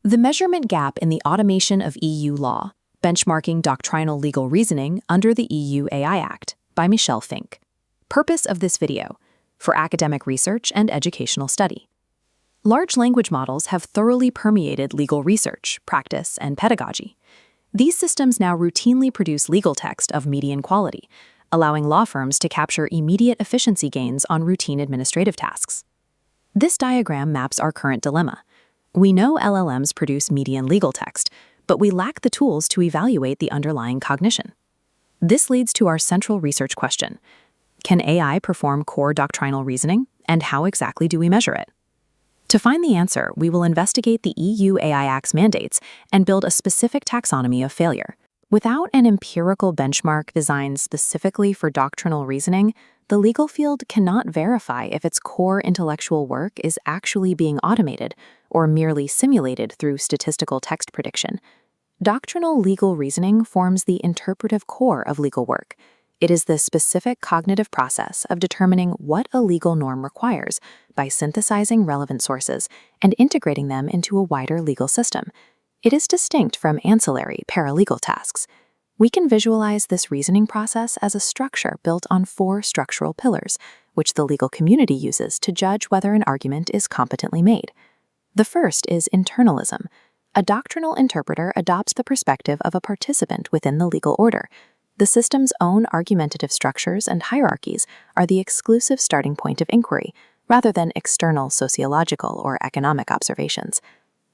The Measurement Gap in the Automation of EU Law, Benchmarking Doctrinal Legal Reasoning under the EU AI Act by Michèle Finck. Purpose of this video: for academic research and educational study. Large language models have thoroughly permeated legal research, practice, and pedagogy. These systems now routinely produce legal text of median quality, allowing law firms to capture immediate efficiency gains on routine administrative tasks. This diagram maps our current dilemma. We know LLMs produce median legal text, but we lack the tools to evaluate the underlying cognition. This leads to our central research question: can AI perform core doctrinal reasoning, and how exactly do we measure it? To find the answer, we will investigate the EU AI Act's mandates and build a specific taxonomy of failure. Without an empirical benchmark designed specifically for doctrinal reasoning, the legal field cannot verify if its core intellectual work is actually being automated or merely simulated through statistical text prediction. Doctrinal legal reasoning forms the interpretive core of legal work. It is the specific cognitive process of determining what a legal norm requires by synthesizing relevant sources and integrating them into a wider legal system. It is distinct from ancillary paralegal tasks. We can visualize this reasoning process as a structure built on 4 structural pillars, which the legal community uses to judge whether an argument is competently made. The first is internalism. A doctrinal interpreter adopts the perspective of a participant within the legal order. The system's own argumentative structures and hierarchies are the exclusive starting point of inquiry, rather than external sociological or economic observations.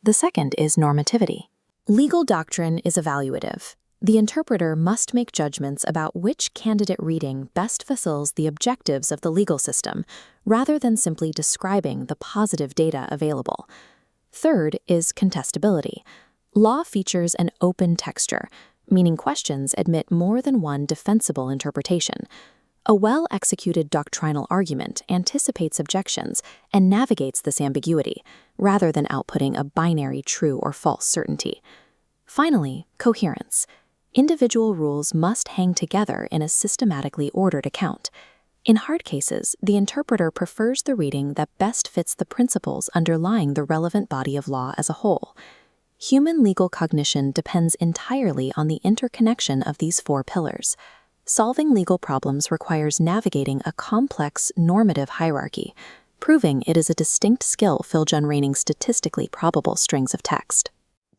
The second is normativity. Legal doctrine is evaluative. The interpreter must make judgments about which candidate reading best fulfills the objectives of the legal system, rather than simply describing the positive data available. Third is contestability. Law features an open texture, meaning questions admit more than one defensible interpretation. A well-executed doctrinal argument anticipates objections and navigates this ambiguity, rather than outputting a binary true or false certainty. Finally, coherence. Individual rules must hang together in a systematically ordered account. In hard cases, the interpreter prefers the reading that best fits the principles underlying the relevant body of law as a whole. Human legal cognition depends entirely on the interconnection of these 4 pillars. Solving legal problems requires navigating a complex normative hierarchy, proving it is a distinct skill fil-generating statistically probable strings of text.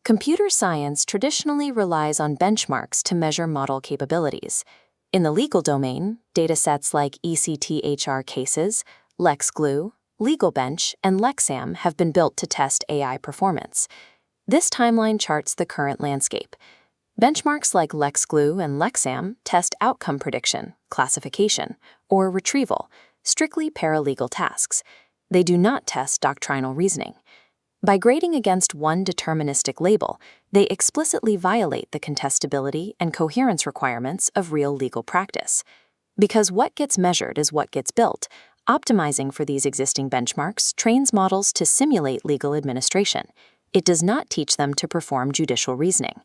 Computer science traditionally relies on benchmarks to measure model capabilities. In the legal domain, datasets like ECTHR cases, LexGlue, LegalBench, and Lexam have been built to test AI performance. This timeline charts the current landscape. Benchmarks like LexGlue and Lexam test outcome prediction, classification, or retrieval, strictly paralegal tasks. They do not test doctrinal reasoning. By grading against one deterministic label, they explicitly violate the contestability and coherence requirements of real legal practice. Because what gets measured is what gets built, optimizing for these existing benchmarks trains models to simulate legal administration. It does not teach them to perform judicial reasoning.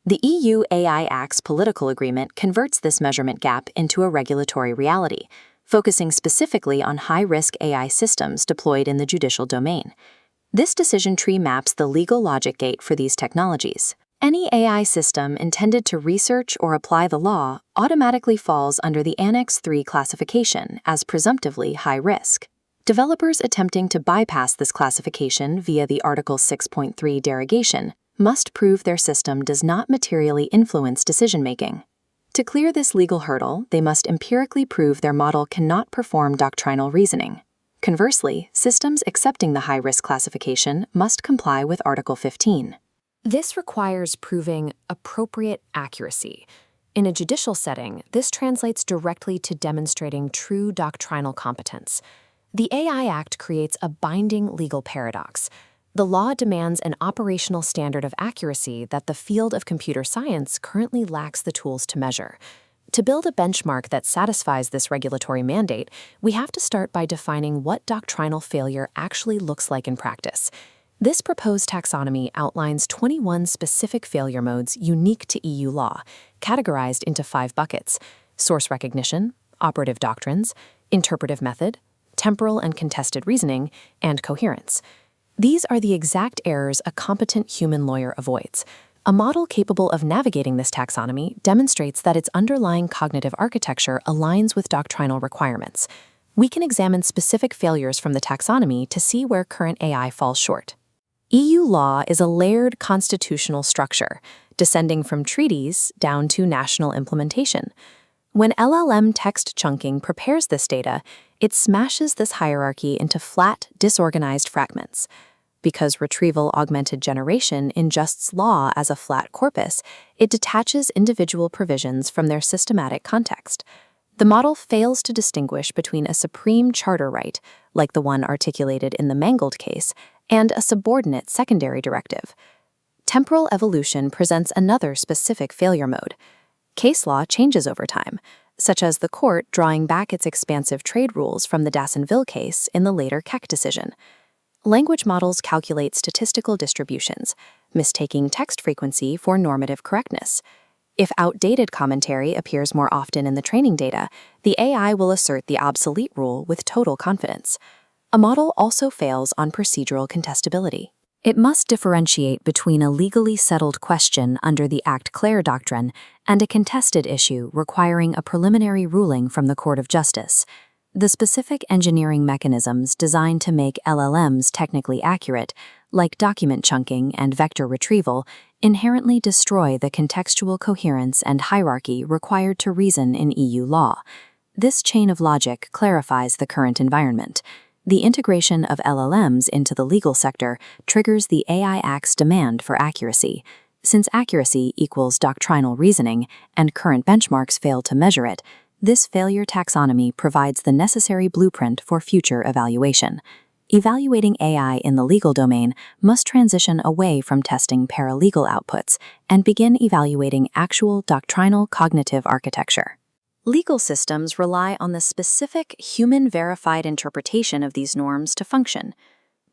The EU AI Act's political agreement converts this measurement gap into a regulatory reality, focusing specifically on high-risk AI systems deployed in the judicial domain. This decision tree maps the legal logic gate for these technologies. Any AI system intended to research or apply the law automatically falls under the Annex 3 classification as presumptively high risk. Developers attempting to bypass this classification via the Article 6.3 derogation must prove their system does not materially influence decision-making. To clear this legal hurdle, they must empirically prove their model cannot perform doctrinal reasoning. Conversely, systems accepting the high-risk classification must comply with Article 15. This requires proving appropriate accuracy. In a judicial setting, this translates directly to demonstrating true doctrinal competence. The AI Act creates a binding legal paradox. The law demands an operational standard of accuracy that the field of computer science currently lacks the tools to measure. To build a benchmark that satisfies this regulatory mandate, we have to start by defining what doctrinal failure actually looks like in practice. This proposed taxonomy outlines 21 specific failure modes unique to EU law, categorized into 5 buckets: source recognition, operative doctrines, interpretive method, temporal and contested reasoning, and coherence. These are the exact errors a competent human lawyer avoids. A model capable of navigating this taxonomy demonstrates that its underlying cognitive architecture aligns with doctrinal requirements. We can examine specific failures from the taxonomy to see where current AI falls short. EU law is a layered constitutional structure, descending from treaties down to national implementation. When LLM text chunking prepares this data, it smashes this hierarchy into flat, disorganized fragments. Because retrieval-augmented generation ingests law as a flat corpus, it detaches individual provisions from their systematic context. The model fails to distinguish between a supreme charter right, like the one articulated in the Mangold case, and a subordinate secondary directive. Temporal evolution presents another specific failure mode. Case law changes over time, such as the court drawing back its expansive trade rules from the Dasonville case in the later Keck decision. Language models calculate statistical distributions, mistaking text frequency for normative correctness. If outdated commentary appears more often in the training data, the AI will assert the obsolete rule with total confidence. A model also fails on procedural contestability. It must differentiate between a legally settled question under the Act-Clare doctrine and a contested issue requiring a preliminary ruling from the Court of Justice. The specific engineering mechanisms designed to make LLMs technically accurate, like document chunking and vector retrieval, inherently destroy the contextual coherence and hierarchy required to reason in EU law. This chain of logic clarifies the current environment. The integration of LLMs into the legal sector triggers the AI Act's demand for accuracy. Since accuracy equals doctrinal reasoning and current benchmarks fail to measure it, this failure taxonomy provides the necessary blueprint for future evaluation. Evaluating AI in the legal domain must transition away from testing paralegal outputs and begin evaluating actual doctrinal cognitive architecture. Legal systems rely on the specific human-verified interpretation of these norms to function.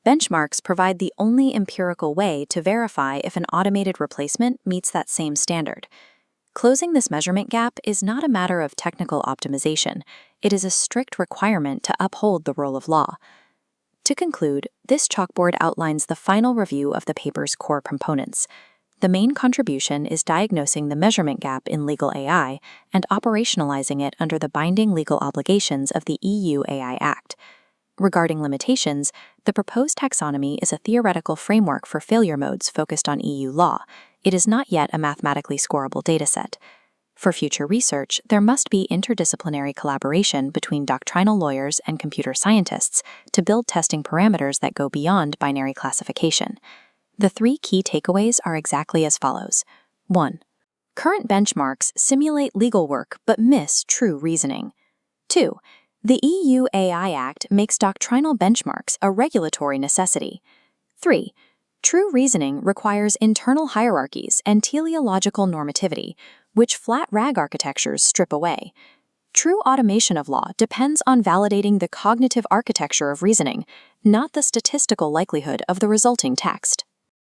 Benchmarks provide the only empirical way to verify if an automated replacement meets that same standard. Closing this measurement gap is not a matter of technical optimization. It is a strict requirement to uphold the rule of law. To conclude, this chalkboard outlines the final review of the paper's core components. The main contribution is diagnosing the measurement gap in legal AI and operationalizing it under the binding legal obligations of the EU AI Act. Regarding limitations, the proposed taxonomy is a theoretical framework for failure modes focused on EU law. It is not yet a mathematically scorable dataset. For future research, there must be interdisciplinary collaboration between doctrinal lawyers and computer scientists to build testing parameters that go beyond binary classification. The 3 key takeaways are exactly as follows. 1. Current benchmarks simulate legal work but miss true reasoning. 2. The EU AI Act makes doctrinal benchmarks a regulatory necessity. 3. True reasoning requires internal hierarchies and teleological normativity, which flat RAG architectures strip away. True automation of law depends on validating the cognitive architecture of reasoning, not the statistical likelihood of the resulting text.